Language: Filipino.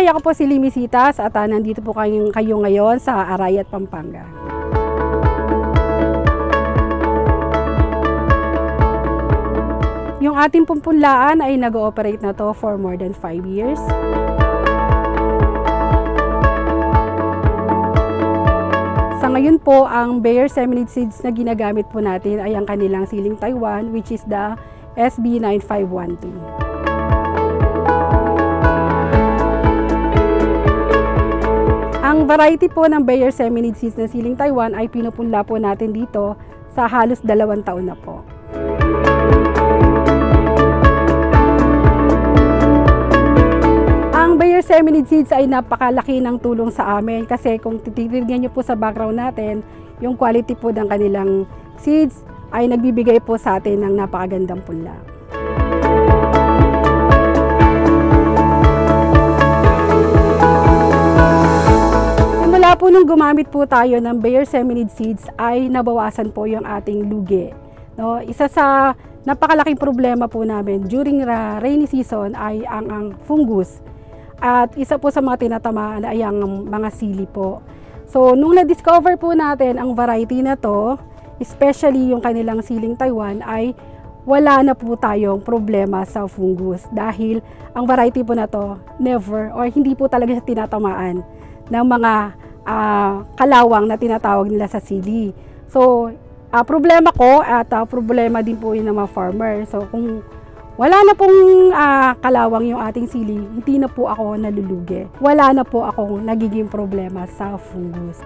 Hi, ako po si Limisitas at nandito po kayo ngayon sa Arayat, Pampanga. Yung ating punlaan ay nag-ooperate na to for more than 5 years. Sa ngayon po, ang Bayer Seminade Seeds na ginagamit po natin ay ang kanilang siling Taiwan, which is the SB9512. Ang variety po ng Bayer Seminade Seeds na siling Taiwan ay pinupunla po natin dito sa halos 2 taon na po. Ang Bayer Seminade Seeds ay napakalaki ng tulong sa amin kasi kung titignan nyo po sa background natin, yung quality po ng kanilang seeds ay nagbibigay po sa atin ng napakagandang punla. Simula po nung gumamit po tayo ng Bayer Seminade Seeds ay nabawasan po yung ating lugi. No, isa sa napakalaking problema po namin during rainy season ay ang fungus. At isa po sa mga tinatamaan ay ang mga sili po. So, nung na-discover po natin ang variety na to, especially yung kanilang siling Taiwan, ay wala na po tayong problema sa fungus. Dahil ang variety po na to, never or hindi po talaga siya tinatamaan ng mga kalawang na tinatawag nila sa sili. So, problema ko at problema din po yun ng mga farmer. So, kung wala na pong kalawang yung ating sili, hindi na po ako nalulugi. Wala na po akong nagiging problema sa fungus.